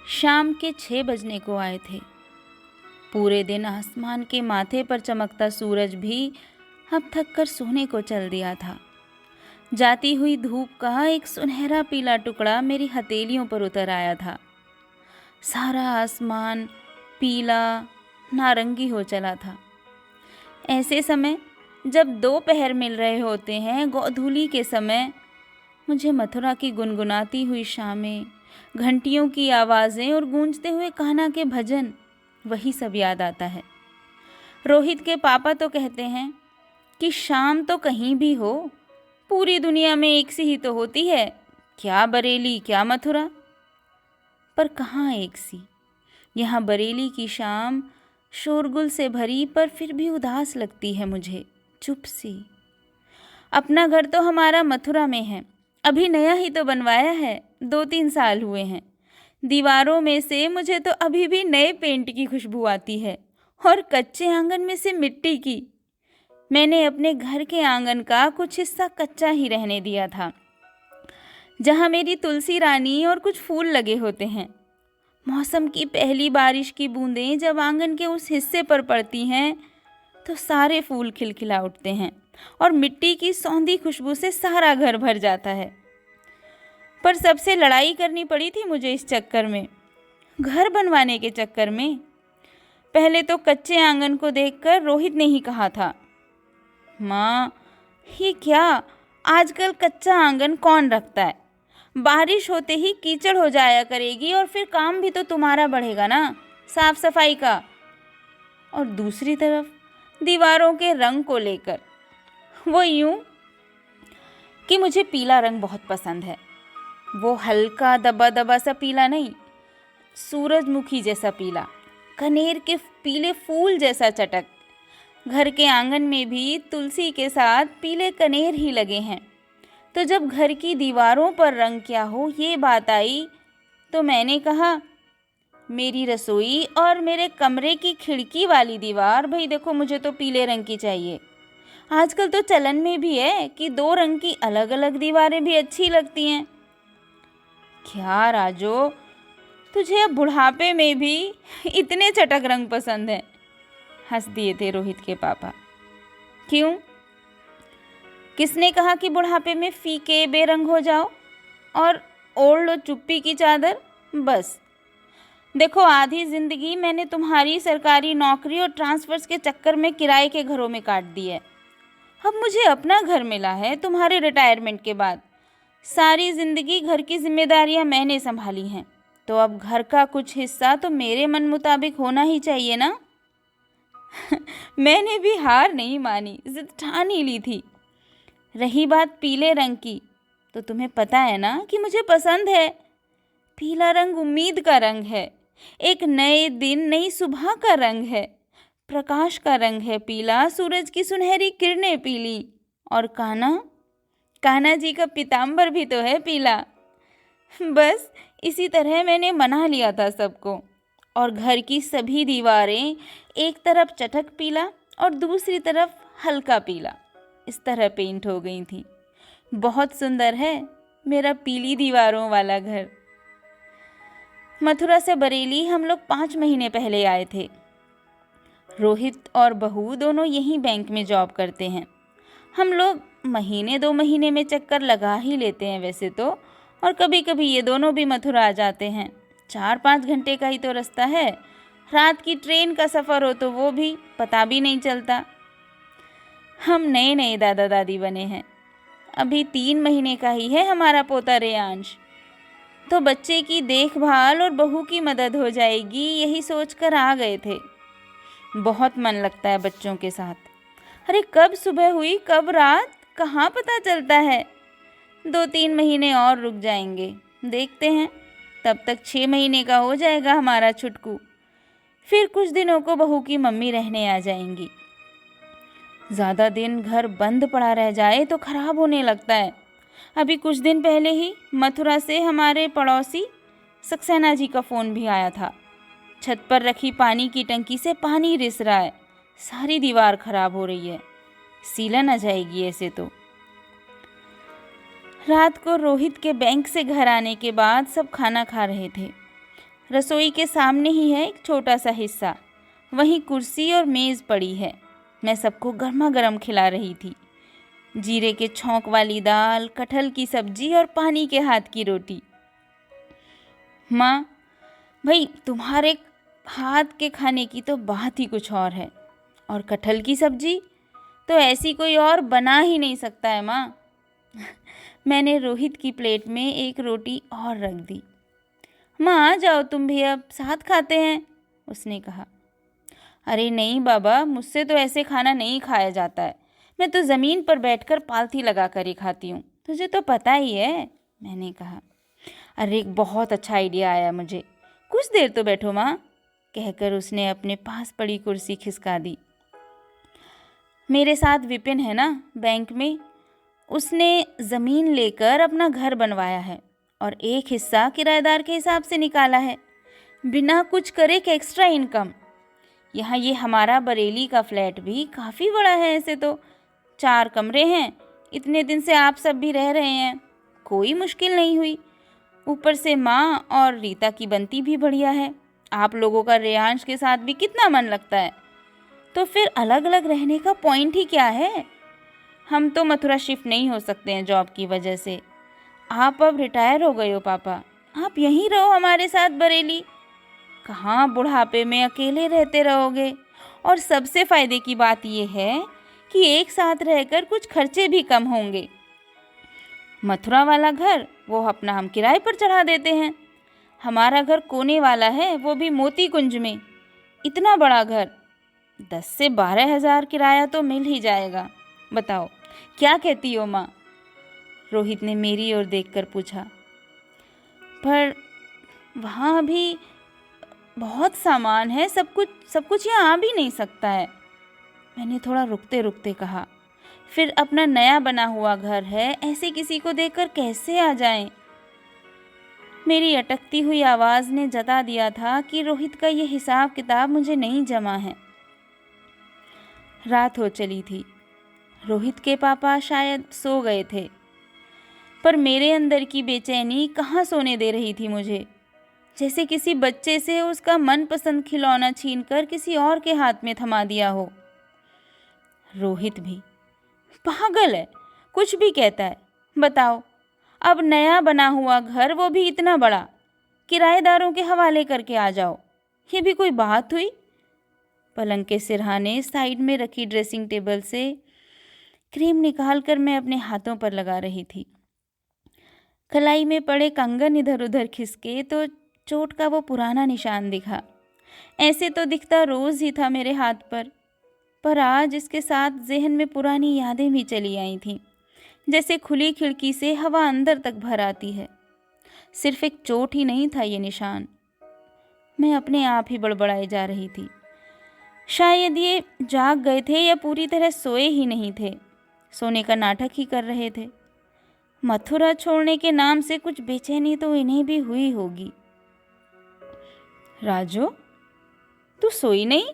शाम के 6 बजने को आए थे। पूरे दिन आसमान के माथे पर चमकता सूरज भी अब थक कर सोने को चल दिया था। जाती हुई धूप का एक सुनहरा पीला टुकड़ा मेरी हथेलियों पर उतर आया था। सारा आसमान पीला नारंगी हो चला था। ऐसे समय जब दोपहर मिल रहे होते हैं, गोधूली के समय, मुझे मथुरा की गुनगुनाती हुई शामें, घंटियों की आवाज़ें और गूंजते हुए कान्हा के भजन, वही सब याद आता है। रोहित के पापा तो कहते हैं कि शाम तो कहीं भी हो, पूरी दुनिया में एक सी ही तो होती है, क्या बरेली क्या मथुरा। पर कहाँ एक सी। यहाँ बरेली की शाम शोरगुल से भरी पर फिर भी उदास लगती है मुझे, चुप सी। अपना घर तो हमारा मथुरा में है, अभी नया ही तो बनवाया है, 2-3 साल हुए हैं। दीवारों में से मुझे तो अभी भी नए पेंट की खुशबू आती है और कच्चे आंगन में से मिट्टी की। मैंने अपने घर के आंगन का कुछ हिस्सा कच्चा ही रहने दिया था, जहाँ मेरी तुलसी रानी और कुछ फूल लगे होते हैं। मौसम की पहली बारिश की बूंदें जब आंगन के उस हिस्से पर पड़ती हैं तो सारे फूल खिलखिला उठते हैं और मिट्टी की सौंधी खुशबू से सारा घर भर जाता है। पर सबसे लड़ाई करनी पड़ी थी मुझे इस चक्कर में, घर बनवाने के चक्कर में। पहले तो कच्चे आंगन को देखकर रोहित ने ही कहा था, माँ ये क्या, आजकल कच्चा आंगन कौन रखता है, बारिश होते ही कीचड़ हो जाया करेगी और फिर काम भी तो तुम्हारा बढ़ेगा ना, साफ सफाई का। और दूसरी तरफ दीवारों के रंग को लेकर वो यूं कि मुझे पीला रंग बहुत पसंद है। वो हल्का दबा दबा सा पीला नहीं, सूरजमुखी जैसा पीला, कनेर के पीले फूल जैसा चटक। घर के आंगन में भी तुलसी के साथ पीले कनेर ही लगे हैं। तो जब घर की दीवारों पर रंग क्या हो ये बात आई तो मैंने कहा, मेरी रसोई और मेरे कमरे की खिड़की वाली दीवार, भाई देखो मुझे तो पीले रंग की चाहिए। आजकल तो चलन में भी है कि 2 रंग की अलग अलग दीवारें भी अच्छी लगती हैं। क्या राजो, तुझे अब बुढ़ापे में भी इतने चटक रंग पसंद हैं? हंस दिए थे रोहित के पापा। क्यों, किसने कहा कि बुढ़ापे में फीके बेरंग हो जाओ और ओढ़ लो चुप्पी की चादर? बस देखो, आधी जिंदगी मैंने तुम्हारी सरकारी नौकरी और ट्रांसफर्स के चक्कर में किराए के घरों में काट दी है। अब मुझे अपना घर मिला है तुम्हारे रिटायरमेंट के बाद। सारी जिंदगी घर की जिम्मेदारियां मैंने संभाली हैं, तो अब घर का कुछ हिस्सा तो मेरे मन मुताबिक होना ही चाहिए ना। मैंने भी हार नहीं मानी, जिद ठान ही ली थी। रही बात पीले रंग की, तो तुम्हें पता है ना कि मुझे पसंद है। पीला रंग उम्मीद का रंग है, एक नए दिन नई सुबह का रंग है, प्रकाश का रंग है पीला, सूरज की सुनहरी किरणें पीली। और कान्हा जी का पीताम्बर भी तो है पीला। बस इसी तरह मैंने मना लिया था सबको, और घर की सभी दीवारें एक तरफ चटक पीला और दूसरी तरफ हल्का पीला इस तरह पेंट हो गई थी। बहुत सुंदर है मेरा पीली दीवारों वाला घर। मथुरा से बरेली हम लोग 5 महीने पहले आए थे। रोहित और बहू दोनों यहीं बैंक में जॉब करते हैं। हम लोग महीने 2 महीने में चक्कर लगा ही लेते हैं वैसे तो, और कभी कभी ये दोनों भी मथुरा आ जाते हैं। 4-5 घंटे का ही तो रास्ता है, रात की ट्रेन का सफ़र हो तो वो भी पता भी नहीं चलता। हम नए नए दादा दादी बने हैं, अभी 3 महीने का ही है हमारा पोता रेयांश, तो बच्चे की देखभाल और बहू की मदद हो जाएगी, यही सोचकर आ गए थे। बहुत मन लगता है बच्चों के साथ। अरे कब सुबह हुई कब रात कहाँ पता चलता है। 2-3 महीने और रुक जाएंगे, देखते हैं, तब तक 6 महीने का हो जाएगा हमारा छुटकू। फिर कुछ दिनों को बहू की मम्मी रहने आ जाएंगी। ज़्यादा दिन घर बंद पड़ा रह जाए तो खराब होने लगता है। अभी कुछ दिन पहले ही मथुरा से हमारे पड़ोसी सक्सेना जी का फ़ोन भी आया था। छत पर रखी पानी की टंकी से पानी रिस रहा है, सारी दीवार खराब हो रही है, सीलन आ जाएगी ऐसे तो। रात को रोहित के बैंक से घर आने के बाद सब खाना खा रहे थे। रसोई के सामने ही है एक छोटा सा हिस्सा, वहीं कुर्सी और मेज़ पड़ी है। मैं सबको गर्मा गर्म खिला रही थी। जीरे के छौंक वाली दाल, कटहल की सब्जी और पानी के हाथ की रोटी। माँ, भाई तुम्हारे हाथ के खाने की तो बात ही कुछ और है। और कटहल की सब्जी तो ऐसी कोई और बना ही नहीं सकता है माँ। मैंने रोहित की प्लेट में एक रोटी और रख दी। माँ आ जाओ तुम भी, अब साथ खाते हैं, उसने कहा। अरे नहीं बाबा, मुझसे तो ऐसे खाना नहीं खाया जाता है। मैं तो ज़मीन पर बैठकर पालथी लगा कर ही खाती हूँ, तुझे तो पता ही है, मैंने कहा। अरे एक बहुत अच्छा आइडिया आया मुझे, कुछ देर तो बैठो माँ, कहकर उसने अपने पास पड़ी कुर्सी खिसका दी। मेरे साथ विपिन है ना बैंक में, उसने ज़मीन लेकर अपना घर बनवाया है और एक हिस्सा किराएदार के हिसाब से निकाला है, बिना कुछ करे एक एक्स्ट्रा इनकम। यहाँ ये हमारा बरेली का फ्लैट भी काफ़ी बड़ा है, ऐसे तो 4 कमरे हैं। इतने दिन से आप सब भी रह रहे हैं, कोई मुश्किल नहीं हुई। ऊपर से माँ और रीता की बनती भी बढ़िया है। आप लोगों का रेयांश के साथ भी कितना मन लगता है, तो फिर अलग अलग रहने का पॉइंट ही क्या है। हम तो मथुरा शिफ्ट नहीं हो सकते हैं जॉब की वजह से। आप अब रिटायर हो गए हो पापा, आप यहीं रहो हमारे साथ बरेली। कहाँ बुढ़ापे में अकेले रहते रहोगे। और सबसे फ़ायदे की बात यह है कि एक साथ रहकर कुछ खर्चे भी कम होंगे। मथुरा वाला घर वो अपना हम किराए पर चढ़ा देते हैं। हमारा घर कोने वाला है, वो भी मोती कुंज में। इतना बड़ा घर, 10 से 12 हज़ार किराया तो मिल ही जाएगा। बताओ क्या कहती हो माँ? रोहित ने मेरी ओर देखकर पूछा। पर वहाँ भी बहुत सामान है, सब कुछ यहाँ आ भी नहीं सकता है, मैंने थोड़ा रुकते रुकते कहा। फिर अपना नया बना हुआ घर है, ऐसे किसी को देखकर कैसे आ जाएं? मेरी अटकती हुई आवाज़ ने जता दिया था कि रोहित का ये हिसाब किताब मुझे नहीं जमा है। रात हो चली थी। रोहित के पापा शायद सो गए थे, पर मेरे अंदर की बेचैनी कहाँ सोने दे रही थी मुझे। जैसे किसी बच्चे से उसका मनपसंद खिलौना छीनकर किसी और के हाथ में थमा दिया हो। रोहित भी पागल है, कुछ भी कहता है। बताओ, अब नया बना हुआ घर, वो भी इतना बड़ा, किराएदारों के हवाले करके आ जाओ, ये भी कोई बात हुई? पलंग के सिरहाने साइड में रखी ड्रेसिंग टेबल से क्रीम निकालकर मैं अपने हाथों पर लगा रही थी। कलाई में पड़े कंगन इधर उधर खिसके तो चोट का वो पुराना निशान दिखा। ऐसे तो दिखता रोज़ ही था मेरे हाथ पर आज इसके साथ जहन में पुरानी यादें भी चली आई थीं। जैसे खुली खिड़की से हवा अंदर तक भर आती है। सिर्फ एक चोट ही नहीं था ये निशान। मैं अपने आप ही बड़बड़ाई जा रही थी। शायद ये जाग गए थे या पूरी तरह सोए ही नहीं थे, सोने का नाटक ही कर रहे थे। मथुरा छोड़ने के नाम से कुछ बेचैनी तो इन्हें भी हुई होगी। राजू, तू सोई नहीं?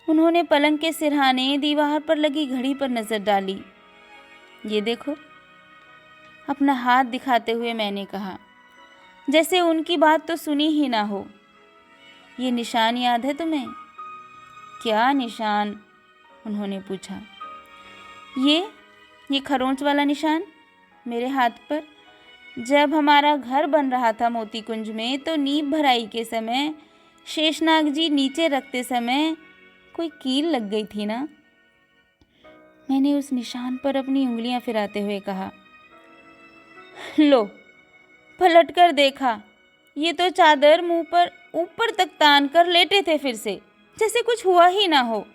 उन्होंने पलंग के सिरहाने दीवार पर लगी घड़ी पर नजर डाली। ये देखो, अपना हाथ दिखाते हुए मैंने कहा, जैसे उनकी बात तो सुनी ही ना हो। ये निशान याद है तुम्हें? क्या निशान? उन्होंने पूछा। ये खरोंच वाला निशान मेरे हाथ पर। जब हमारा घर बन रहा था मोती कुंज में, तो नींव भराई के समय शेषनाग जी नीचे रखते समय कोई कील लग गई थी ना। मैंने उस निशान पर अपनी उंगलियां फिराते हुए कहा। लो, पलट कर देखा, ये तो चादर मुंह पर ऊपर तक तान कर लेटे थे फिर से, जैसे कुछ हुआ ही ना हो।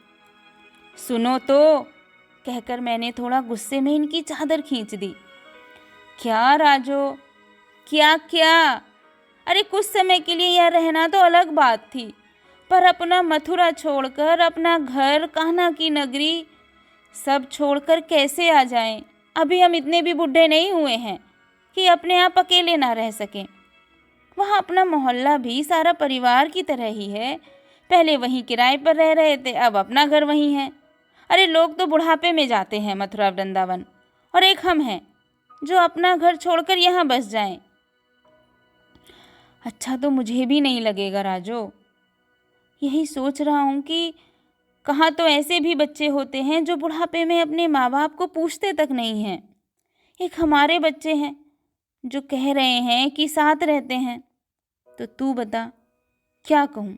सुनो तो, कहकर मैंने थोड़ा गुस्से में इनकी चादर खींच दी। क्या राजो, क्या क्या? अरे कुछ समय के लिए यह रहना तो अलग बात थी, पर अपना मथुरा छोड़कर, अपना घर, कान्हा की नगरी सब छोड़कर कैसे आ जाएं? अभी हम इतने भी बूढ़े नहीं हुए हैं कि अपने आप अकेले ना रह सकें। वहाँ अपना मोहल्ला भी सारा परिवार की तरह ही है। पहले वहीं किराए पर रह रहे थे, अब अपना घर वहीं है। अरे लोग तो बुढ़ापे में जाते हैं मथुरा वृंदावन, और एक हम हैं जो अपना घर छोड़कर यहाँ बस जाएं। अच्छा तो मुझे भी नहीं लगेगा राजू। यही सोच रहा हूँ कि कहाँ तो ऐसे भी बच्चे होते हैं जो बुढ़ापे में अपने माँ बाप को पूछते तक नहीं हैं। एक हमारे बच्चे हैं जो कह रहे हैं कि साथ रहते हैं। तो तू बता क्या कहूँ।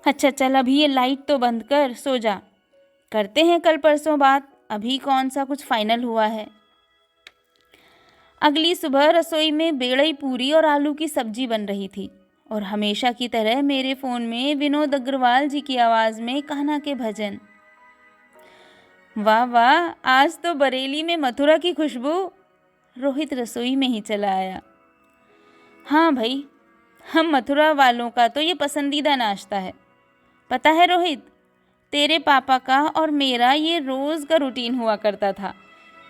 अच्छा चल अभी ये लाइट तो बंद कर, सो जा। करते हैं कल परसों बात, अभी कौन सा कुछ फाइनल हुआ है। अगली सुबह रसोई में बेड़ई पूरी और आलू की सब्जी बन रही थी और हमेशा की तरह मेरे फ़ोन में विनोद अग्रवाल जी की आवाज़ में कान्हा के भजन। वाह वाह, आज तो बरेली में मथुरा की खुशबू। रोहित रसोई में ही चला आया। हाँ भाई, हम मथुरा वालों का तो ये पसंदीदा नाश्ता है। पता है रोहित, तेरे पापा का और मेरा ये रोज़ का रूटीन हुआ करता था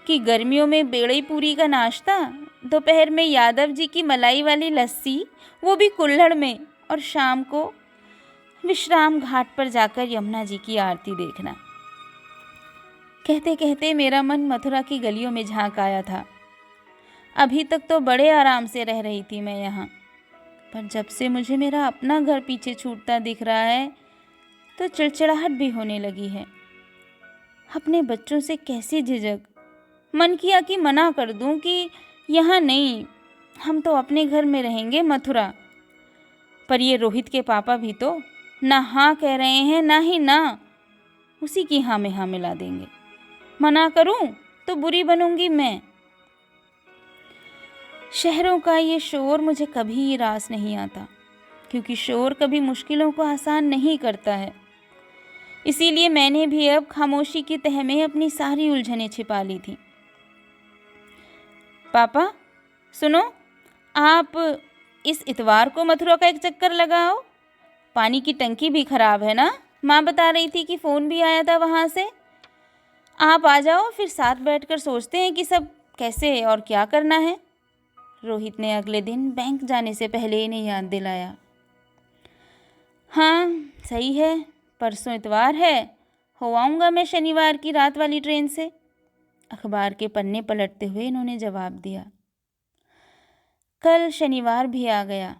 कि गर्मियों में बेड़ई पूरी का नाश्ता, दोपहर में यादव जी की मलाई वाली लस्सी, वो भी कुल्हड़ में, और शाम को विश्राम घाट पर जाकर यमुना जी की आरती देखना। कहते कहते मेरा मन मथुरा की गलियों में झांक आया था। अभी तक तो बड़े आराम से रह रही थी मैं यहाँ, पर जब से मुझे मेरा अपना घर पीछे छूटता दिख रहा है तो चिड़चिड़ाहट भी होने लगी है। अपने बच्चों से कैसी झिझक। मन किया कि मना कर दूं कि यहाँ नहीं, हम तो अपने घर में रहेंगे मथुरा। पर ये रोहित के पापा भी तो ना हाँ कह रहे हैं ना ही ना, उसी की हाँ में हाँ मिला देंगे। मना करूं तो बुरी बनूंगी मैं। शहरों का ये शोर मुझे कभी रास नहीं आता, क्योंकि शोर कभी मुश्किलों को आसान नहीं करता है। इसीलिए मैंने भी अब खामोशी की तह में अपनी सारी उलझनें छिपा ली थी। पापा सुनो, आप इस इतवार को मथुरा का एक चक्कर लगाओ। पानी की टंकी भी खराब है ना, माँ बता रही थी कि फ़ोन भी आया था वहाँ से। आप आ जाओ, फिर साथ बैठकर सोचते हैं कि सब कैसे और क्या करना है। रोहित ने अगले दिन बैंक जाने से पहले इन्हें याद दिलाया। हाँ सही है, परसों इतवार है, हो आऊँगा मैं शनिवार की रात वाली ट्रेन से। अखबार के पन्ने पलटते हुए इन्होंने जवाब दिया। कल शनिवार भी आ गया।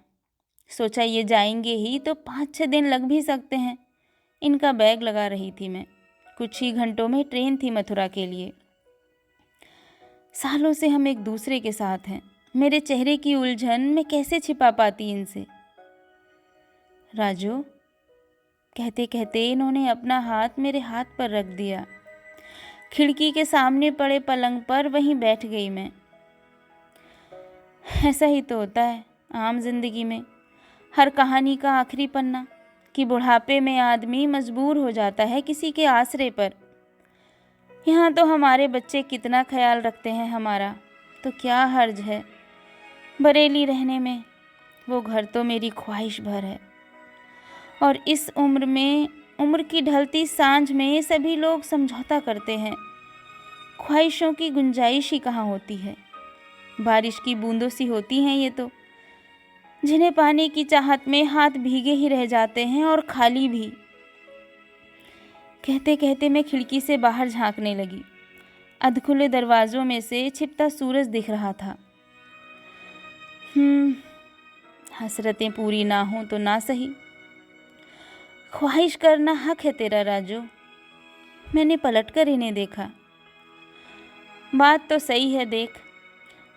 सोचा ये जाएंगे ही तो 5-6 दिन लग भी सकते हैं। इनका बैग लगा रही थी मैं। कुछ ही घंटों में ट्रेन थी मथुरा के लिए। सालों से हम एक दूसरे के साथ हैं। मेरे चेहरे की उलझन मैं कैसे छिपा पाती इनसे। राजू, कहते कहते इन्होंने अपना हाथ मेरे हाथ पर रख दिया। खिड़की के सामने पड़े पलंग पर वहीं बैठ गई मैं। ऐसा ही तो होता है आम जिंदगी में, हर कहानी का आखिरी पन्ना, कि बुढ़ापे में आदमी मजबूर हो जाता है किसी के आसरे पर। यहाँ तो हमारे बच्चे कितना ख्याल रखते हैं हमारा, तो क्या हर्ज है बरेली रहने में। वो घर तो मेरी ख्वाहिश भर है। और इस उम्र में, उम्र की ढलती सांझ में सभी लोग समझौता करते हैं। ख्वाहिशों की गुंजाइश ही कहाँ होती है। बारिश की बूंदों सी होती हैं ये तो, जिन्हें पाने की चाहत में हाथ भीगे ही रह जाते हैं और खाली भी। कहते कहते मैं खिड़की से बाहर झांकने लगी। अधखुले दरवाजों में से छिपता सूरज दिख रहा था। हसरतें पूरी ना हो तो ना सही, ख्वाहिश करना हक है तेरा राजू। मैंने पलटकर इन्हें देखा। बात तो सही है, देख,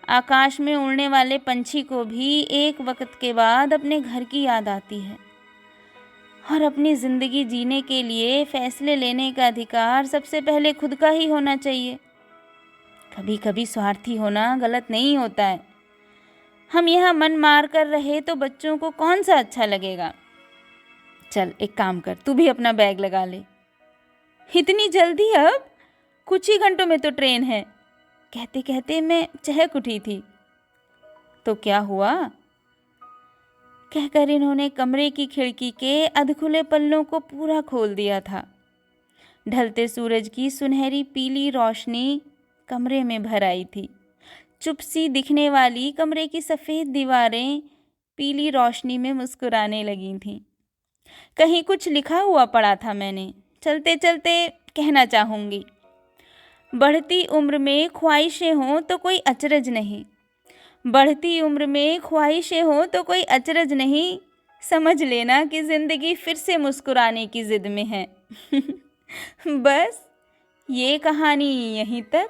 आकाश में उड़ने वाले पंछी को भी एक वक्त के बाद अपने घर की याद आती है। और अपनी ज़िंदगी जीने के लिए फैसले लेने का अधिकार सबसे पहले खुद का ही होना चाहिए। कभी कभी स्वार्थी होना गलत नहीं होता है। हम यहाँ मन मार कर रहे तो बच्चों को कौन सा अच्छा लगेगा। चल एक काम कर, तू भी अपना बैग लगा ले। इतनी जल्दी? अब कुछ ही घंटों में तो ट्रेन है। कहते कहते मैं चहक उठी थी। तो क्या हुआ? कहकर इन्होंने कमरे की खिड़की के अधखुले पल्लों को पूरा खोल दिया था। ढलते सूरज की सुनहरी पीली रोशनी कमरे में भर आई थी। चुप सी दिखने वाली कमरे की सफ़ेद दीवारें पीली रोशनी में मुस्कुराने लगी थीं। कहीं कुछ लिखा हुआ पड़ा था मैंने, चलते चलते कहना चाहूँगी। बढ़ती उम्र में ख्वाहिशें हों तो कोई अचरज नहीं, बढ़ती उम्र में ख्वाहिशें हो तो कोई अचरज नहीं, समझ लेना कि ज़िंदगी फिर से मुस्कुराने की ज़िद में है। बस ये कहानी यहीं तक।